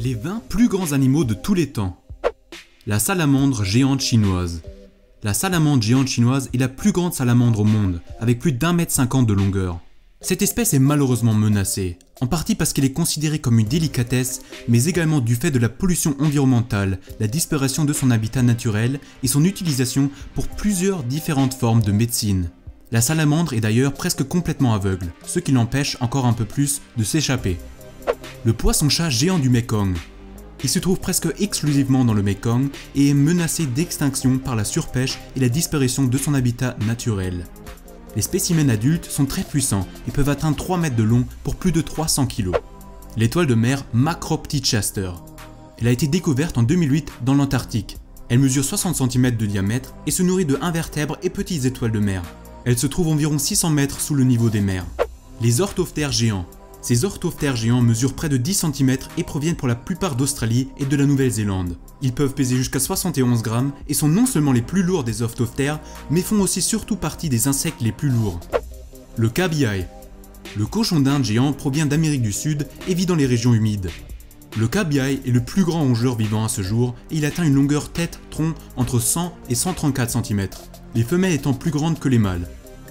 Les 20 plus grands animaux de tous les temps. La salamandre géante chinoise. La salamandre géante chinoise est la plus grande salamandre au monde, avec plus d'1,50 m de longueur. Cette espèce est malheureusement menacée, en partie parce qu'elle est considérée comme une délicatesse, mais également du fait de la pollution environnementale, la disparition de son habitat naturel et son utilisation pour plusieurs différentes formes de médecine. La salamandre est d'ailleurs presque complètement aveugle, ce qui l'empêche encore un peu plus de s'échapper. Le poisson-chat géant du Mékong. Il se trouve presque exclusivement dans le Mékong et est menacé d'extinction par la surpêche et la disparition de son habitat naturel. Les spécimens adultes sont très puissants et peuvent atteindre 3 mètres de long pour plus de 300 kg. L'étoile de mer Macroptychaster. Elle a été découverte en 2008 dans l'Antarctique. Elle mesure 60 cm de diamètre et se nourrit de invertèbres et petites étoiles de mer. Elle se trouve environ 600 mètres sous le niveau des mers. Les orthoptères géants. Ces orthoptères géants mesurent près de 10 cm et proviennent pour la plupart d'Australie et de la Nouvelle-Zélande. Ils peuvent peser jusqu'à 71 grammes et sont non seulement les plus lourds des orthoptères, mais font aussi surtout partie des insectes les plus lourds. Le cabiai. Le cochon d'Inde géant provient d'Amérique du Sud et vit dans les régions humides. Le cabiai est le plus grand rongeur vivant à ce jour et il atteint une longueur tête-tronc entre 100 et 134 cm, les femelles étant plus grandes que les mâles.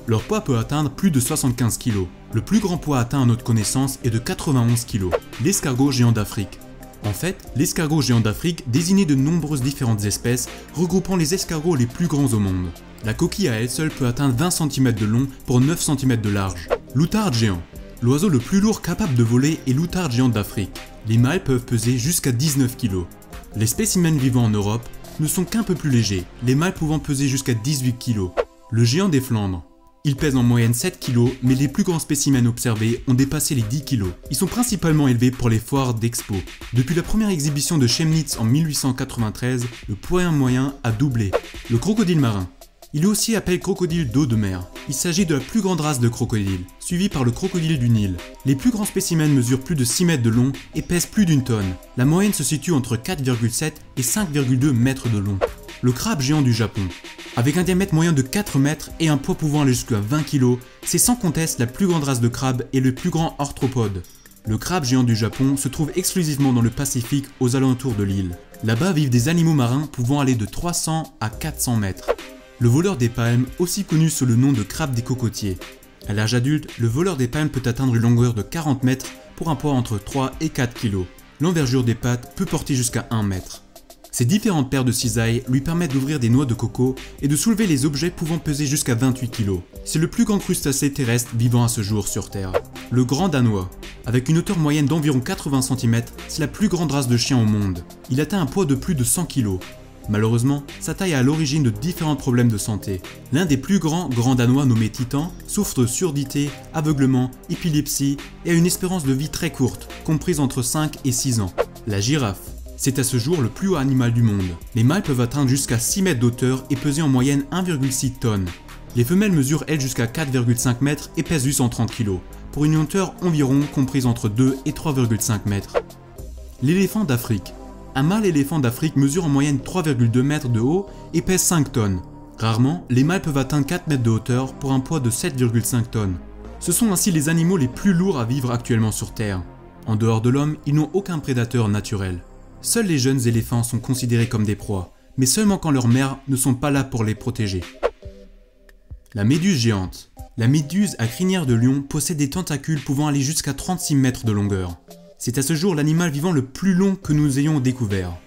Leur poids peut atteindre plus de 75 kg. Le plus grand poids atteint à notre connaissance est de 91 kg. L'escargot géant d'Afrique. En fait, l'escargot géant d'Afrique désignait de nombreuses différentes espèces, regroupant les escargots les plus grands au monde. La coquille à elle seule peut atteindre 20 cm de long pour 9 cm de large. L'outarde géant. L'oiseau le plus lourd capable de voler est l'outarde géante d'Afrique. Les mâles peuvent peser jusqu'à 19 kg. Les spécimens vivant en Europe ne sont qu'un peu plus légers, les mâles pouvant peser jusqu'à 18 kg. Le géant des Flandres. Ils pèsent en moyenne 7 kg, mais les plus grands spécimens observés ont dépassé les 10 kg. Ils sont principalement élevés pour les foires d'expo. Depuis la première exhibition de Chemnitz en 1893, le poids moyen a doublé. Le crocodile marin. Il est aussi appelé crocodile d'eau de mer. Il s'agit de la plus grande race de crocodile, suivi par le crocodile du Nil. Les plus grands spécimens mesurent plus de 6 mètres de long et pèsent plus d'une tonne. La moyenne se situe entre 4,7 et 5,2 mètres de long. Le crabe géant du Japon. Avec un diamètre moyen de 4 mètres et un poids pouvant aller jusqu'à 20 kg, c'est sans conteste la plus grande race de crabe et le plus grand arthropode. Le crabe géant du Japon se trouve exclusivement dans le Pacifique aux alentours de l'île. Là-bas vivent des animaux marins pouvant aller de 300 à 400 mètres. Le voleur des palmes, aussi connu sous le nom de crabe des cocotiers. À l'âge adulte, le voleur des palmes peut atteindre une longueur de 40 mètres pour un poids entre 3 et 4 kg. L'envergure des pattes peut porter jusqu'à 1 mètre. Ces différentes paires de cisailles lui permettent d'ouvrir des noix de coco et de soulever les objets pouvant peser jusqu'à 28 kg. C'est le plus grand crustacé terrestre vivant à ce jour sur Terre. Le grand danois. Avec une hauteur moyenne d'environ 80 cm, c'est la plus grande race de chien au monde. Il atteint un poids de plus de 100 kg. Malheureusement, sa taille est à l'origine de différents problèmes de santé. L'un des plus grands danois nommé Titan souffre de surdité, aveuglement, épilepsie et a une espérance de vie très courte, comprise entre 5 et 6 ans. La girafe. C'est à ce jour le plus haut animal du monde. Les mâles peuvent atteindre jusqu'à 6 mètres d'auteur et peser en moyenne 1,6 tonnes. Les femelles mesurent elles jusqu'à 4,5 mètres et pèsent 830 kg, pour une hauteur environ comprise entre 2 et 3,5 mètres. L'éléphant d'Afrique. Un mâle éléphant d'Afrique mesure en moyenne 3,2 mètres de haut et pèse 5 tonnes. Rarement, les mâles peuvent atteindre 4 mètres de hauteur pour un poids de 7,5 tonnes. Ce sont ainsi les animaux les plus lourds à vivre actuellement sur Terre. En dehors de l'homme, ils n'ont aucun prédateur naturel. Seuls les jeunes éléphants sont considérés comme des proies, mais seulement quand leurs mères ne sont pas là pour les protéger. La méduse géante. La méduse à crinière de lion possède des tentacules pouvant aller jusqu'à 36 mètres de longueur. C'est à ce jour l'animal vivant le plus long que nous ayons découvert.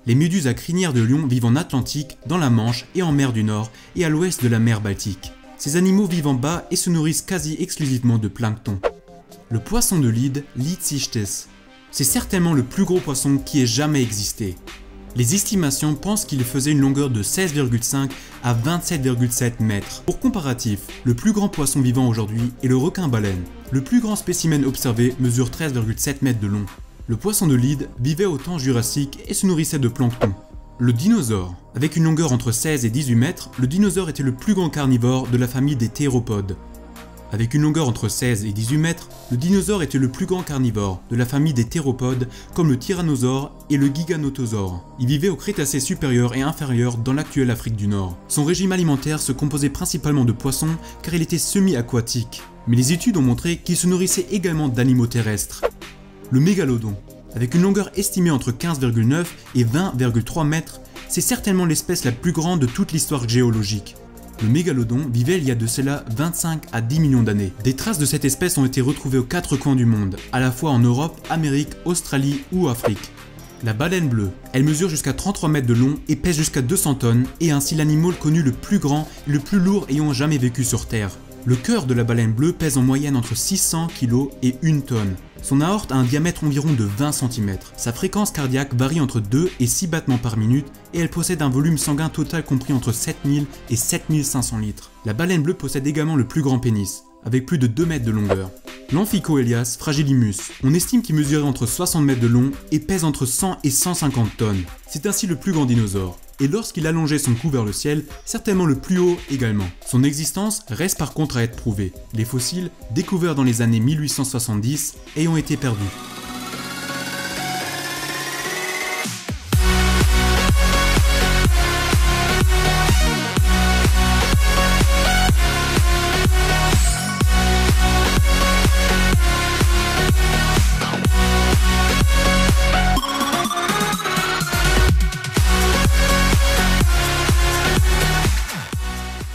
Les méduses à crinière de lion vivent en Atlantique, dans la Manche et en mer du Nord et à l'ouest de la mer Baltique. Ces animaux vivent en bas et se nourrissent quasi exclusivement de plancton. Le poisson de Lyde, Lycichthys. C'est certainement le plus gros poisson qui ait jamais existé. Les estimations pensent qu'il faisait une longueur de 16,5 à 27,7 mètres. Pour comparatif, le plus grand poisson vivant aujourd'hui est le requin-baleine. Le plus grand spécimen observé mesure 13,7 mètres de long. Le poisson de Lyde vivait au temps jurassique et se nourrissait de plancton. Le dinosaure. Avec une longueur entre 16 et 18 mètres, le dinosaure était le plus grand carnivore de la famille des théropodes. Avec une longueur entre 16 et 18 mètres, le dinosaure était le plus grand carnivore de la famille des théropodes comme le tyrannosaure et le giganotosaure. Il vivait au Crétacé supérieur et inférieur dans l'actuelle Afrique du Nord. Son régime alimentaire se composait principalement de poissons car il était semi-aquatique. Mais les études ont montré qu'il se nourrissait également d'animaux terrestres. Le mégalodon. Avec une longueur estimée entre 15,9 et 20,3 mètres, c'est certainement l'espèce la plus grande de toute l'histoire géologique. Le mégalodon vivait il y a de cela 25 à 10 millions d'années. Des traces de cette espèce ont été retrouvées aux quatre coins du monde, à la fois en Europe, Amérique, Australie ou Afrique. La baleine bleue, elle mesure jusqu'à 33 mètres de long et pèse jusqu'à 200 tonnes, et est ainsi l'animal connu le plus grand et le plus lourd ayant jamais vécu sur Terre. Le cœur de la baleine bleue pèse en moyenne entre 600 kg et 1 tonne. Son aorte a un diamètre environ de 20 cm. Sa fréquence cardiaque varie entre 2 et 6 battements par minute et elle possède un volume sanguin total compris entre 7000 et 7500 litres. La baleine bleue possède également le plus grand pénis, avec plus de 2 mètres de longueur. L'Amphicoelias fragilimus, on estime qu'il mesurait entre 60 mètres de long et pèse entre 100 et 150 tonnes. C'est ainsi le plus grand dinosaure. Et lorsqu'il allongeait son cou vers le ciel, certainement le plus haut également. Son existence reste par contre à être prouvée, les fossiles, découverts dans les années 1870, ayant été perdus.